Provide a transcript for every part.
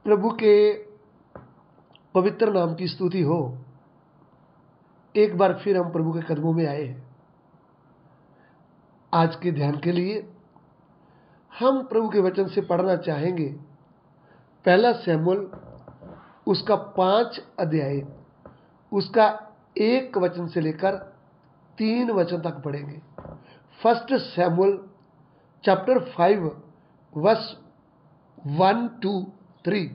प्रभु के पवित्र नाम की स्तुति हो। एक बार फिर हम प्रभु के कदमों में आए हैं। आज के ध्यान के लिए हम प्रभु के वचन से पढ़ना चाहेंगे पहला शमूएल उसका 5 अध्याय उसका 1 वचन से लेकर 3 वचन तक पढ़ेंगे। फर्स्ट शमूएल चैप्टर 5 वर्स 1 to 3।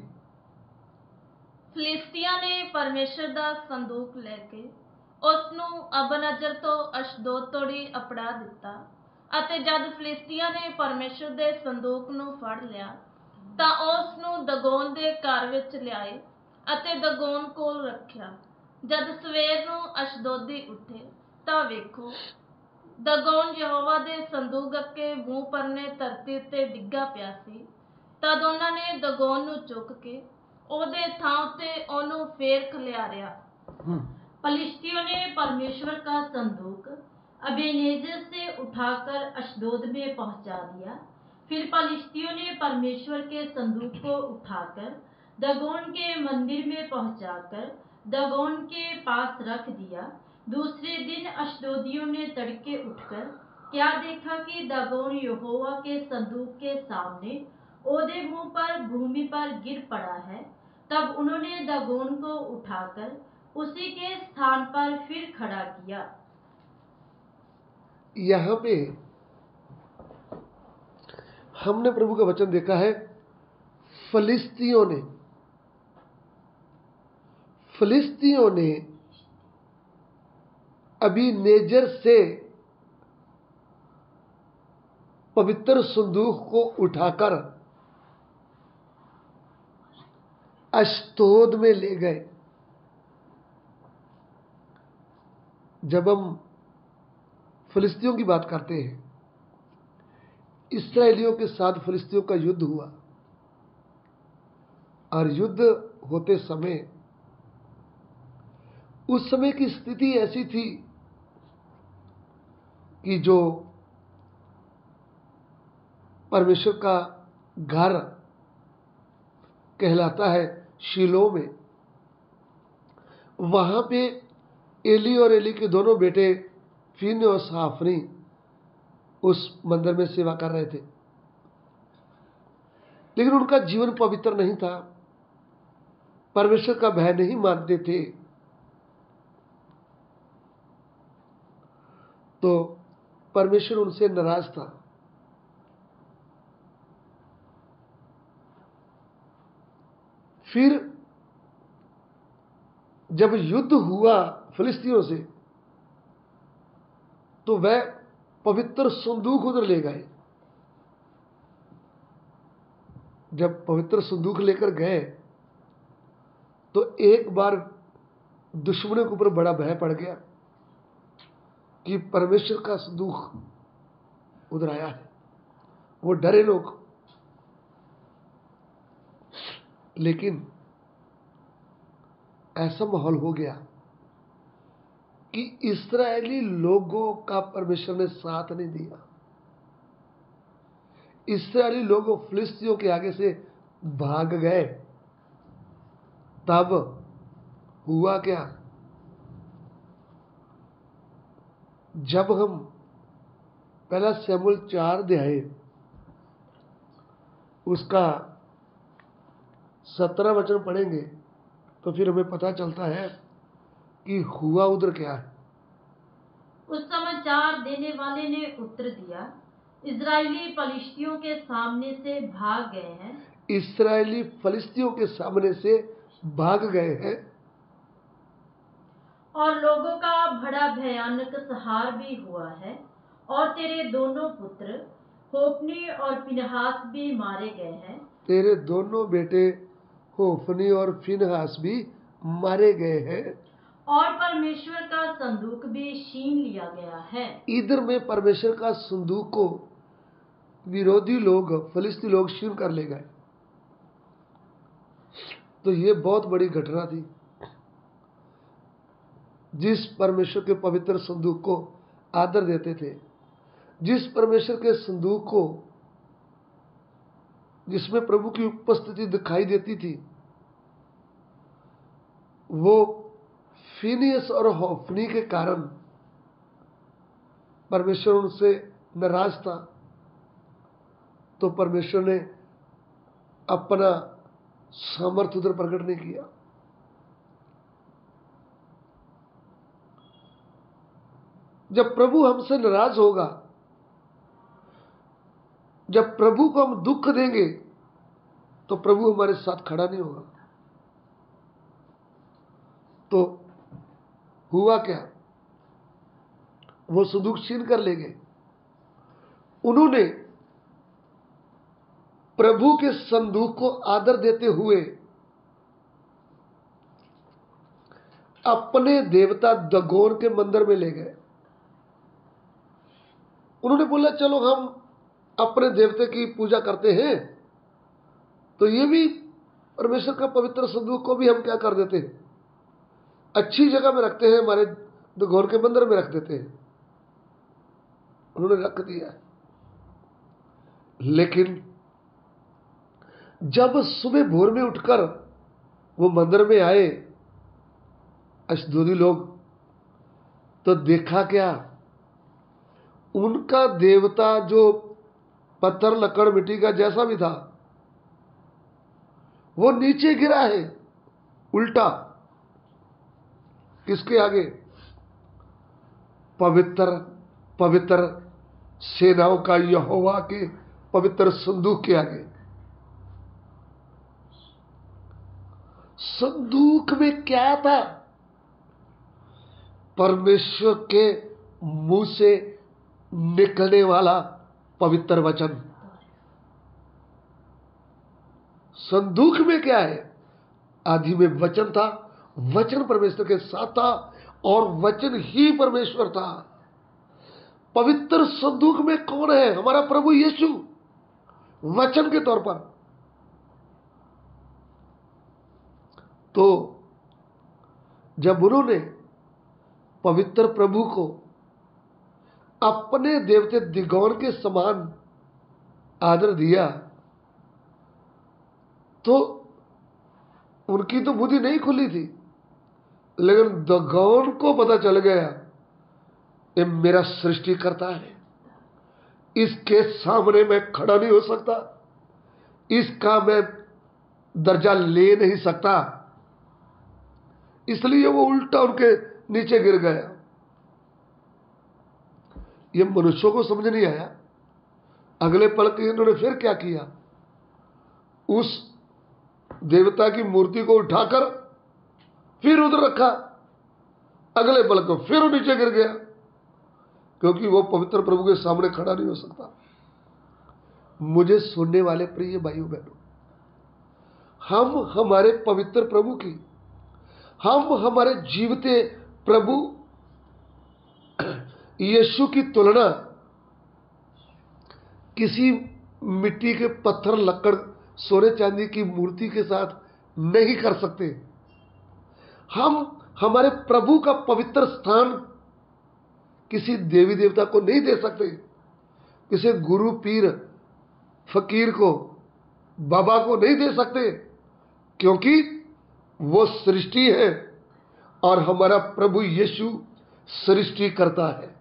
ਫਿਲਿਸਤੀਆਂ ਨੇ ਪਰਮੇਸ਼ਰ ਦਾ ਸੰਦੂਕ ਲੈ ਕੇ ਉਸ ਨੂੰ ਅਬਨਜ਼ਰ ਤੋਂ ਅਸ਼ਦੋਦ ਤੋੜੀ ਅਪੜਾ ਦਿੱਤਾ ਅਤੇ ਜਦ ਫਿਲਿਸਤੀਆਂ ਨੇ ਪਰਮੇਸ਼ਰ ਦੇ ਸੰਦੂਕ ਨੂੰ ਫੜ ਲਿਆ ਤਾਂ ਉਸ ਨੂੰ ਦਗੋਨ ਦੇ ਘਰ ਵਿੱਚ ਲਿਆਏ ਅਤੇ ਦਗੋਨ ਕੋਲ ਰੱਖਿਆ। ਜਦ ਸਵੇਰ ਨੂੰ ਅਸ਼ਦੋਦੀ ਉੱਠੇ ਤਾਂ ਵੇਖੋ ਦਗੋਨ ਯਹੋਵਾ ਦੇ ਸੰਦੂਕ ਅੱਗੇ ਮੂੰਹ ਪਰਨੇ ਧਰਤੀ ਉੱਤੇ ਡਿੱਗਾ ਪਿਆ ਸੀ। ਤਦ ਉਹਨਾਂ ਨੇ ਦਗੋਨ ਨੂੰ ਚੁੱਕ ਕੇ ਉਹਦੇ ਥਾਂ ਉੱਤੇ ਉਹਨੂੰ ਫੇਰ खिलारिया। फलिस्तियों ने परमेश्वर का संदूक अबेनेज़र से उठाकर अशदोद में पहुंचा दिया। फिर फलिस्तियों ने परमेश्वर के संदूक को उठाकर दगोन के मंदिर में पहुंचाकर दगोन के पास रख दिया। दूसरे दिन अशदोदियों ने तड़के उठकर क्या देखा कि दगोन यहोवा के संदूक के सामने ओदे मुंह पर भूमि पर गिर पड़ा है। तब उन्होंने दगोन को उठाकर उसी के स्थान पर फिर खड़ा किया। यहाँ पे हमने प्रभु का वचन देखा है। फिलिस्तियों ने अबीनेजेर से पवित्र संदूक को उठाकर अश्दोद में ले गए। जब हम फिलिस्तियों की बात करते हैं, इस्राएलियों के साथ फिलिस्तियों का युद्ध हुआ और युद्ध होते समय उस समय की स्थिति ऐसी थी कि जो परमेश्वर का घर कहलाता है शीलो में, वहां पे एली और एली के दोनों बेटे फिन और साफनी उस मंदिर में सेवा कर रहे थे, लेकिन उनका जीवन पवित्र नहीं था, परमेश्वर का भय नहीं मानते थे। तो परमेश्वर उनसे नाराज था। फिर जब युद्ध हुआ फिलिस्तियों से तो वह पवित्र संदूक उधर ले गए। जब पवित्र संदूक लेकर गए तो एक बार दुश्मनों के ऊपर बड़ा भय पड़ गया कि परमेश्वर का संदूक उधर आया है। वो डरे लोग। लेकिन ऐसा माहौल हो गया कि इस्राएली लोगों का परमेश्वर ने साथ नहीं दिया। इस्राएली लोग फिलिस्तियों के आगे से भाग गए। तब हुआ क्या? जब हम पहला शमूएल 4 अध्याय उसका 17 वचन पढ़ेंगे तो फिर हमें पता चलता है कि हुआ उधर क्या है। उस समाचार देने वाले ने उत्तर दिया, इजरायली फलिस्तियों के सामने से भाग गए हैं। इस्राएली फलिस्तियों के सामने से भाग गए हैं और लोगों का बड़ा भयानक संहार भी हुआ है, और तेरे दोनों पुत्र होप्नी और फिनहास भी मारे गए हैं। तेरे दोनों बेटे होफनी और फिनहास भी मारे गए हैं। और परमेश्वर का संदूक भी छीन लिया गया है। इधर में परमेश्वर का संदूक को विरोधी लोग फिलिस्ती लोग छीन कर ले गए। तो ये बहुत बड़ी घटना थी। जिस परमेश्वर के पवित्र संदूक को आदर देते थे, जिस परमेश्वर के संदूक को जिसमें प्रभु की उपस्थिति दिखाई देती थी, वो फिनियस और होफनी के कारण परमेश्वर उनसे नाराज था। तो परमेश्वर ने अपना सामर्थ्य उधर प्रकट नहीं किया। जब प्रभु हमसे नाराज होगा, जब प्रभु को हम दुख देंगे, तो प्रभु हमारे साथ खड़ा नहीं होगा। तो हुआ क्या? वो संदूक छीन कर ले गए। उन्होंने प्रभु के संदूक को आदर देते हुए अपने देवता दगोन के मंदिर में ले गए। उन्होंने बोला, चलो हम अपने देवते की पूजा करते हैं, तो ये भी परमेश्वर का पवित्र संदूक को भी हम क्या कर देते हैं, अच्छी जगह में रखते हैं, हमारे दगोन के मंदिर में रख देते हैं। उन्होंने रख दिया। लेकिन जब सुबह भोर में उठकर वो मंदिर में आए अशदोदी लोग, तो देखा क्या, उनका देवता जो पत्थर लकड़ मिट्टी का जैसा भी था, वो नीचे गिरा है, उल्टा। किसके आगे? पवित्र पवित्र सेनाओं का यहोवा के पवित्र संदूक के आगे। संदूक में क्या था? परमेश्वर के मुंह से निकलने वाला पवित्र वचन। संदूक में क्या है? आदि में वचन था, वचन परमेश्वर के साथ था और वचन ही परमेश्वर था। पवित्र संदूक में कौन है? हमारा प्रभु यीशु, वचन के तौर पर। तो जब उन्होंने पवित्र प्रभु को अपने देवते दिगोन के समान आदर दिया, तो उनकी तो बुद्धि नहीं खुली थी, लेकिन दगोन को पता चल गया, ये मेरा सृष्टिकर्ता है, इसके सामने मैं खड़ा नहीं हो सकता, इसका मैं दर्जा ले नहीं सकता। इसलिए वो उल्टा उनके नीचे गिर गया। ये मनुष्यों को समझ नहीं आया। अगले पल के इन्होंने फिर क्या किया? उस देवता की मूर्ति को उठाकर फिर उधर रखा। अगले पल को फिर वो नीचे गिर गया, क्योंकि वो पवित्र प्रभु के सामने खड़ा नहीं हो सकता। मुझे सुनने वाले प्रिय भाइयों बहनों, हम हमारे पवित्र प्रभु की, हम हमारे जीवते प्रभु यीशु की तुलना किसी मिट्टी के पत्थर लकड़ सोने चांदी की मूर्ति के साथ नहीं कर सकते। हम हमारे प्रभु का पवित्र स्थान किसी देवी देवता को नहीं दे सकते, किसी गुरु पीर फकीर को, बाबा को नहीं दे सकते, क्योंकि वो सृष्टि है और हमारा प्रभु यीशु सृष्टि करता है।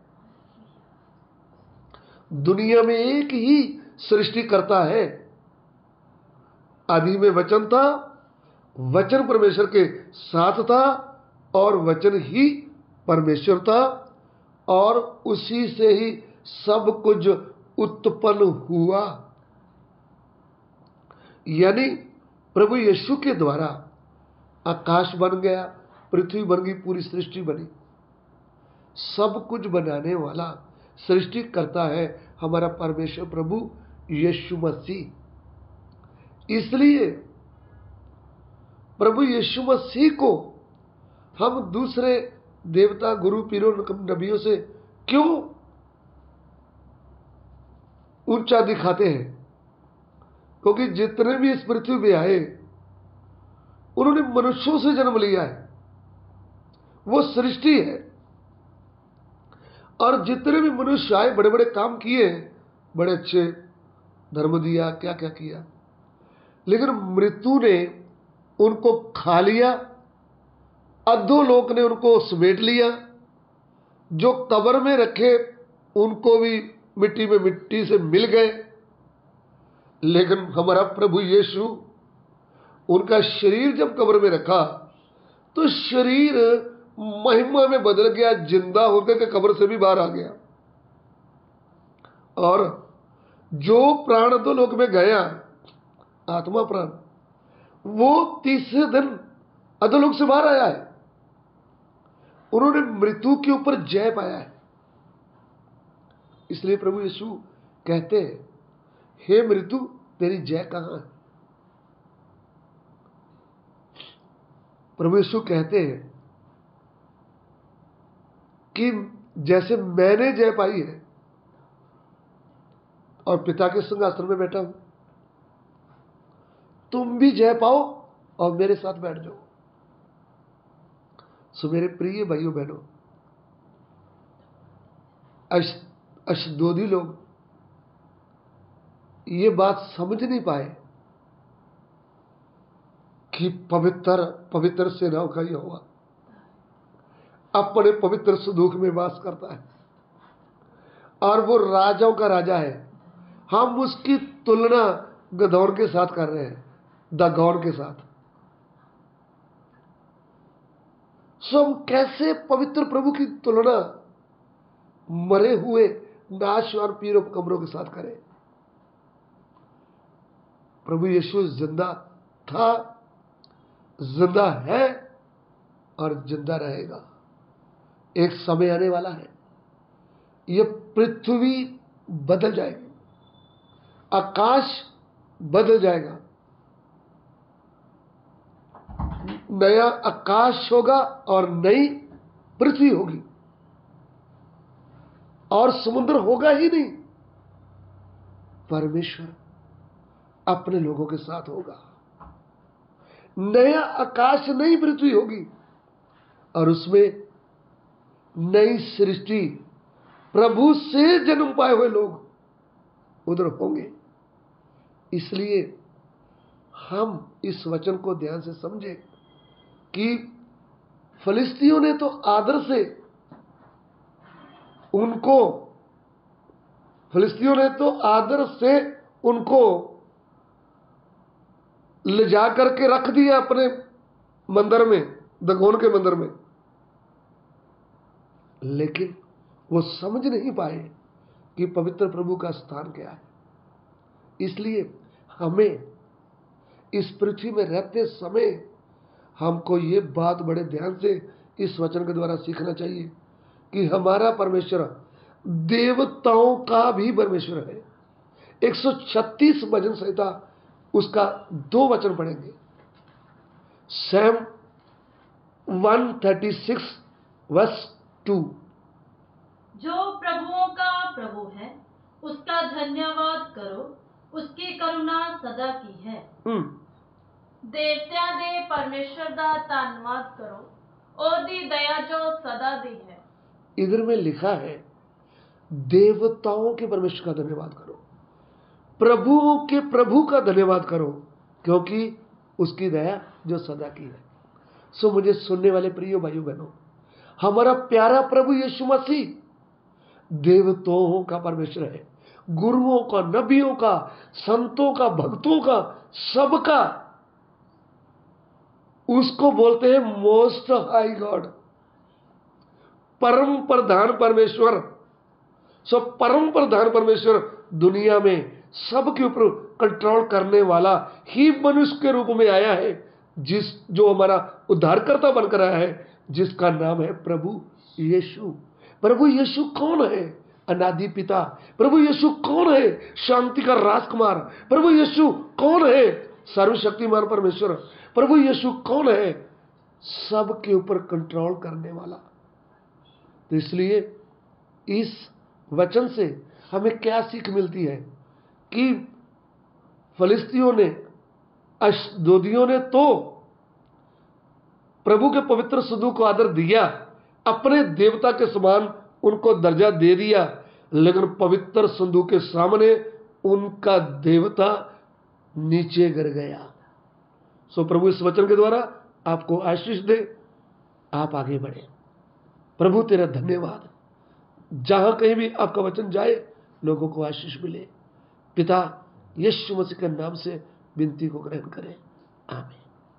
दुनिया में एक ही सृष्टि करता है। आदि में वचन था, वचन परमेश्वर के साथ था और वचन ही परमेश्वर था और उसी से ही सब कुछ उत्पन्न हुआ। यानी प्रभु यीशु के द्वारा आकाश बन गया, पृथ्वी बन गई, पूरी सृष्टि बनी। सब कुछ बनाने वाला, सृष्टि करता है हमारा परमेश्वर प्रभु यीशु मसीह। इसलिए प्रभु यीशु मसीह को हम दूसरे देवता, गुरु, पीरों, नबियों से क्यों ऊंचा दिखाते हैं? क्योंकि जितने भी इस पृथ्वी पे आए, उन्होंने मनुष्यों से जन्म लिया है, वो सृष्टि है। और जितने भी मनुष्य आए, बड़े बड़े काम किए, बड़े अच्छे धर्म दिया, क्या क्या किया, लेकिन मृत्यु ने उनको खा लिया, अधोलोक ने उनको समेट लिया, जो कब्र में रखे उनको भी मिट्टी में मिट्टी से मिल गए। लेकिन हमारा प्रभु यीशु, उनका शरीर जब कब्र में रखा तो शरीर महिमा में बदल गया, जिंदा होकर के कब्र से भी बाहर आ गया। और जो प्राण अधोलोक में गया, आत्मा प्राण, वो तीसरे दिन अधोलोक से बाहर आया है। उन्होंने मृत्यु के ऊपर जय पाया है। इसलिए प्रभु यीशु कहते हैं, हे मृत्यु तेरी जय कहां है? प्रभु यीशु कहते हैं कि जैसे मैंने जय पाई है और पिता के सिंहासन में बैठा हूं, तुम भी जय पाओ और मेरे साथ बैठ जाओ। सो मेरे प्रिय भाइयों बहनों, अशदोदी लोग ये बात समझ नहीं पाए कि पवित्र सेनाओं का यहोवा अपने पवित्र सदूक में वास करता है और वो राजाओं का राजा है। हम उसकी तुलना गदौर के साथ कर रहे हैं, दागोन के साथ। सो हम कैसे पवित्र प्रभु की तुलना मरे हुए नाशवान पीरों कब्रों के साथ करें? प्रभु यीशु जिंदा था, जिंदा है और जिंदा रहेगा। एक समय आने वाला है, यह पृथ्वी बदल जाएगी, आकाश बदल जाएगा, नया आकाश होगा और नई पृथ्वी होगी, और समुद्र होगा ही नहीं। परमेश्वर अपने लोगों के साथ होगा। नया आकाश, नई पृथ्वी होगी और उसमें नई सृष्टि, प्रभु से जन्म पाए हुए लोग उधर होंगे। इसलिए हम इस वचन को ध्यान से समझें कि फिलिस्तियों ने तो आदर से उनको ले जा करके रख दिया अपने मंदिर में, दागोन के मंदिर में, लेकिन वो समझ नहीं पाए कि पवित्र प्रभु का स्थान क्या है। इसलिए हमें इस पृथ्वी में रहते समय हमको ये बात बड़े ध्यान से इस वचन के द्वारा सीखना चाहिए कि हमारा परमेश्वर देवताओं का भी परमेश्वर है। 136 भजन संहिता, उसका 2 वचन पढ़ेंगे। Psalm 136 verse 2। जो प्रभुओं का प्रभु है, उसका धन्यवाद करो, उसकी करुणा सदा की है। देवत्या दे परमेश्वर दा धन्यवाद करो, ओदी दया जो सदा दी है। इधर में लिखा है देवताओं के परमेश्वर का धन्यवाद करो, प्रभुओं के प्रभु का धन्यवाद करो, क्योंकि उसकी दया जो सदा की है। सो मुझे सुनने वाले प्रिय भाइयों बहनों, हमारा प्यारा प्रभु यीशु मसीह देवताओं का परमेश्वर है, गुरुओं का, नबियों का, संतों का, भक्तों का, सबका। उसको बोलते हैं मोस्ट हाई गॉड, परम प्रधान परमेश्वर। सो परम प्रधान परमेश्वर दुनिया में सबके ऊपर कंट्रोल करने वाला ही मनुष्य के रूप में आया है, जो हमारा उद्धारकर्ता बनकर आया है, जिसका नाम है प्रभु यीशु। प्रभु यीशु कौन है? अनादि पिता। प्रभु यीशु कौन है? शांति का राजकुमार। प्रभु यीशु कौन है? सर्वशक्तिमान परमेश्वर। प्रभु यीशु कौन है? सबके ऊपर कंट्रोल करने वाला। तो इसलिए इस वचन से हमें क्या सीख मिलती है कि फिलिस्तियों ने, अशदोदियों ने तो प्रभु के पवित्र सदूक को आदर दिया, अपने देवता के समान उनको दर्जा दे दिया, लेकिन पवित्र संदूक के सामने उनका देवता नीचे गिर गया। सो प्रभु इस वचन के द्वारा आपको आशीष दे, आप आगे बढ़े। प्रभु तेरा धन्यवाद, जहां कहीं भी आपका वचन जाए लोगों को आशीष मिले। पिता यीशु मसीह के नाम से विनती को ग्रहण करें, आमीन।